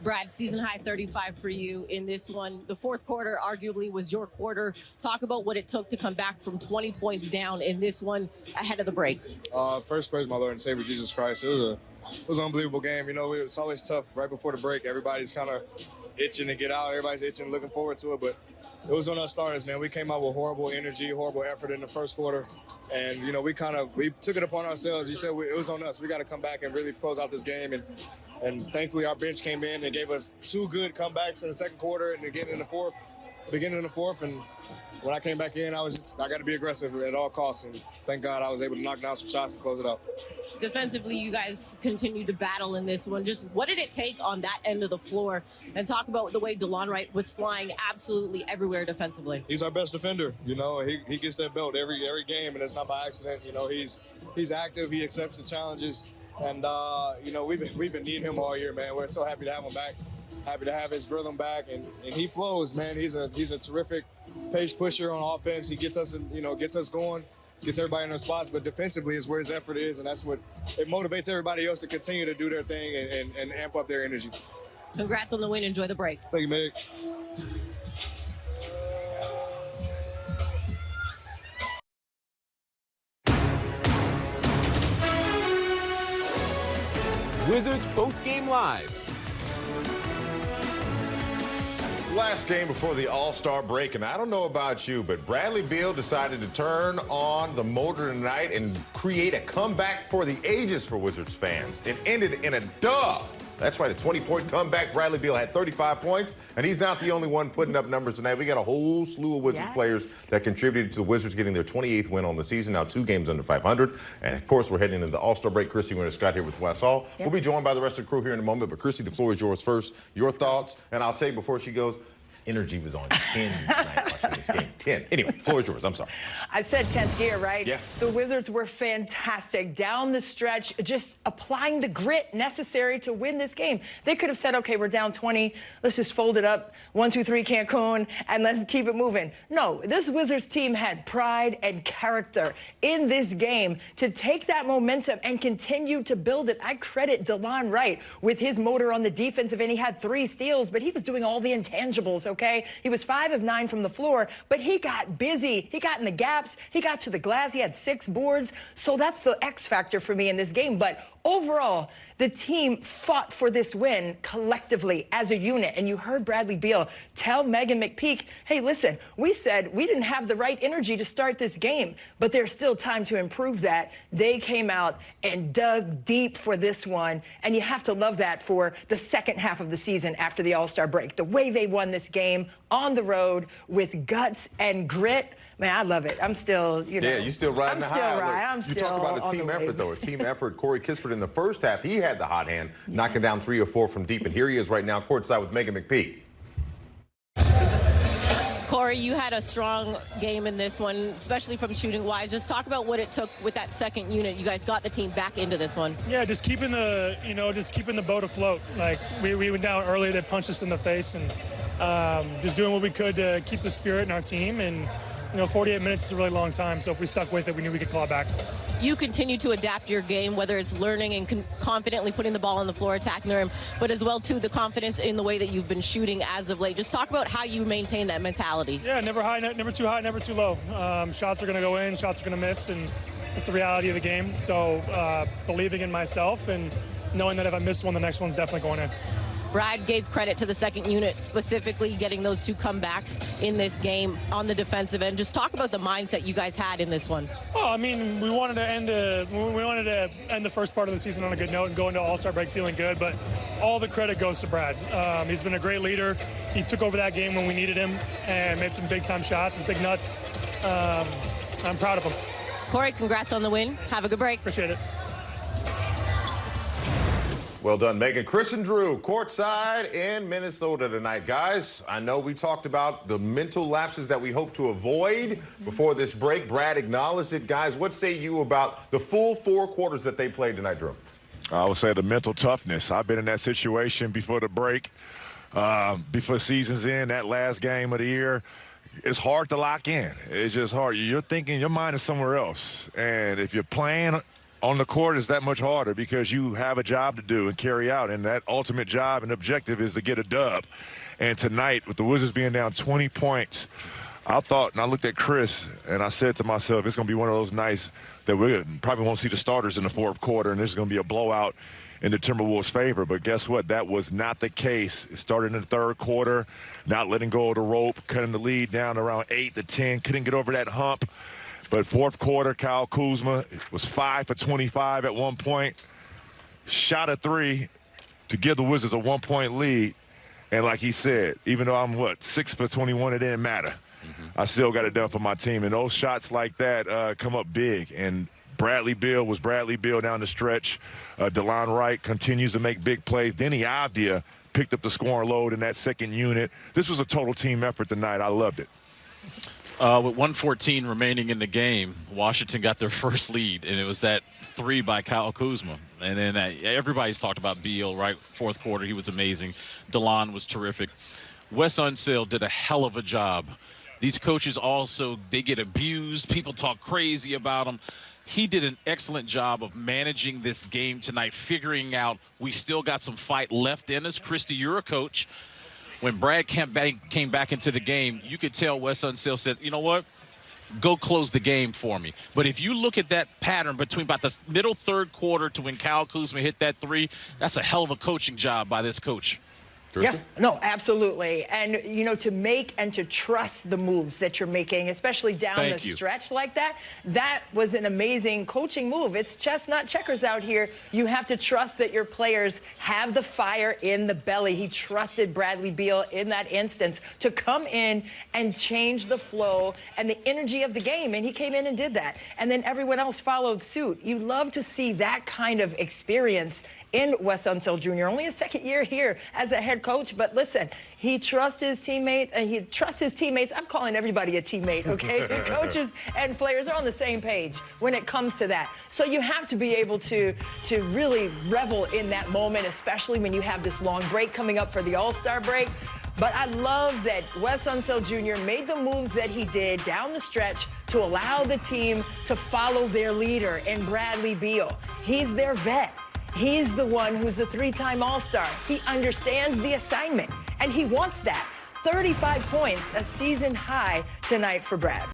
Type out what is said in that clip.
Brad, season high 35 for you in this one. The fourth quarter arguably was your quarter. Talk about what it took to come back from 20 points down in this one ahead of the break. First, praise my Lord and Savior Jesus Christ. It was an unbelievable game. You know, it's always tough right before the break. Everybody's kind of itching to get out. Everybody's itching, looking forward to it. But it was on us starters, man. We came out with horrible energy, horrible effort in the first quarter. And, you know, we took it upon ourselves. You said it was on us. We got to come back and really close out this game. And thankfully, our bench came in and gave us two good comebacks in the second quarter and again in the fourth, beginning of the fourth. And when I came back in, I got to be aggressive at all costs. And thank God I was able to knock down some shots and close it out. Defensively, you guys continued to battle in this one. Just what did it take on that end of the floor? And talk about the way DeLon Wright was flying absolutely everywhere defensively. He's our best defender. You know, he gets that belt every game, and it's not by accident. You know, he's active. He accepts the challenges. And, you know, we've been needing him all year, man. We're so happy to have him back, happy to have his rhythm back. And he flows, man. He's a terrific pace pusher on offense. He gets us, gets us going, gets everybody in their spots. But defensively is where his effort is, and that's what it motivates everybody else to continue to do their thing and amp up their energy. Congrats on the win. Enjoy the break. Thank you, Meg. Wizards Postgame Live. Last game before the All-Star break, and I don't know about you, but Bradley Beal decided to turn on the motor tonight and create a comeback for the ages for Wizards fans. It ended in a dub. That's right, a 20-point comeback. Bradley Beal had 35 points, and he's not the only one putting up numbers tonight. We got a whole slew of Wizards players that contributed to the Wizards getting their 28th win on the season, now 2 games under 500. And, of course, we're heading into the All-Star break. Chrissy Winter Scott here with Wes Hall. We'll be joined by the rest of the crew here in a moment, but, Chrissy, the floor is yours first. Your thoughts, and I'll tell you before she goes, energy was on 10 tonight watching this game. 10. Anyway, floor is yours. I'm sorry. I said 10th gear, right? Yeah. The Wizards were fantastic down the stretch, just applying the grit necessary to win this game. They could have said, okay, we're down 20. Let's just fold it up. 1, 2, 3, Cancun, and let's keep it moving. No, this Wizards team had pride and character in this game to take that momentum and continue to build it. I credit DeLon Wright with his motor on the defensive end. He had 3 steals, but he was doing all the intangibles, okay? He was 5 of 9 from the floor, but he got busy. He got in the gaps. He got to the glass. He had 6 boards. So that's the X factor for me in this game. But overall, the team fought for this win collectively as a unit. And you heard Bradley Beal tell Megan McPeak, hey, listen, we said we didn't have the right energy to start this game, but there's still time to improve that. They came out and dug deep for this one. And you have to love that for the second half of the season after the All-Star break. The way they won this game on the road with guts and grit. Man, I love it. I'm still, Yeah, you're still riding the high. I'm You talk about a team effort, though. A team effort. Corey Kispert in the first half, he had the hot hand, knocking down 3 or 4 from deep. And here he is right now, courtside with Megan McPeak. Corey, you had a strong game in this one, especially from shooting-wise. Just talk about what it took with that second unit. You guys got the team back into this one. Yeah, just keeping the boat afloat. Like we went down early, they punched us in the face, and just doing what we could to keep the spirit in our team. And 48 minutes is a really long time, so if we stuck with it, we knew we could claw back. You continue to adapt your game, whether it's learning and confidently putting the ball on the floor, attacking the rim, but as well, too, the confidence in the way that you've been shooting as of late. Just talk about how you maintain that mentality. Yeah, never too high, never too low. Shots are going to go in, shots are going to miss, and it's the reality of the game. So believing in myself and knowing that if I miss one, the next one's definitely going in. Brad gave credit to the second unit, specifically getting those 2 comebacks in this game on the defensive end. Just talk about the mindset you guys had in this one. Oh, I mean, we wanted to end the first part of the season on a good note and go into All-Star break feeling good, but all the credit goes to Brad. He's been a great leader. He took over that game when we needed him and made some big-time shots. He's big nuts. I'm proud of him. Corey, congrats on the win. Have a good break. Appreciate it. Well done, Megan. Chris and Drew, courtside in Minnesota tonight. Guys, I know we talked about the mental lapses that we hope to avoid before this break. Brad acknowledged it. Guys, what say you about the full 4 quarters that they played tonight, Drew? I would say the mental toughness. I've been in that situation before the break, before season's in, that last game of the year. It's hard to lock in. It's just hard. You're thinking your mind is somewhere else. And if you're playing on the court is that much harder because you have a job to do and carry out, and that ultimate job and objective is to get a dub. And tonight, with the Wizards being down 20 points, I thought, and I looked at Chris, and I said to myself, it's going to be one of those nights that we probably won't see the starters in the fourth quarter, and this is going to be a blowout in the Timberwolves' favor. But guess what? That was not the case. It started in the third quarter, not letting go of the rope, cutting the lead down around 8 to 10, couldn't get over that hump. But fourth quarter, Kyle Kuzma was 5 for 25 at one point, shot a 3 to give the Wizards a 1-point lead. And like he said, even though I'm, 6 for 21, it didn't matter. I still got it done for my team. And those shots like that come up big. And Bradley Beal was Bradley Beal down the stretch. DeLon Wright continues to make big plays. Denny Avdia picked up the scoring load in that second unit. This was a total team effort tonight. I loved it. With 1:14 remaining in the game, Washington got their first lead, and it was that 3 by Kyle Kuzma. And then everybody's talked about Beal, right? Fourth quarter, he was amazing. DeLon was terrific. Wes Unseld did a hell of a job. These coaches also, they get abused. People talk crazy about them. He did an excellent job of managing this game tonight, figuring out we still got some fight left in us. Christy, you're a coach. When Brad came back into the game, you could tell Wes Unseld said, you know what, go close the game for me. But if you look at that pattern between about the middle third quarter to when Kyle Kuzma hit that 3, that's a hell of a coaching job by this coach. Yeah, no, absolutely. And, you know, to make and to trust the moves that you're making, especially down the stretch like that, that was an amazing coaching move. It's chess, not checkers out here. You have to trust that your players have the fire in the belly. He trusted Bradley Beal in that instance to come in and change the flow and the energy of the game. And he came in and did that. And then everyone else followed suit. You love to see that kind of experience in Wes Unseld Jr. Only a second year here as a head coach, but listen, he trusts his teammates, and he trusts his teammates. I'm calling everybody a teammate, okay? Coaches and players are on the same page when it comes to that. So you have to be able to really revel in that moment, especially when you have this long break coming up for the All-Star break. But I love that Wes Unseld Jr. made the moves that he did down the stretch to allow the team to follow their leader in Bradley Beal. He's their vet. He's the one who's the 3-time All-Star. He understands the assignment, and he wants that. 35 points, a season high tonight for Brad.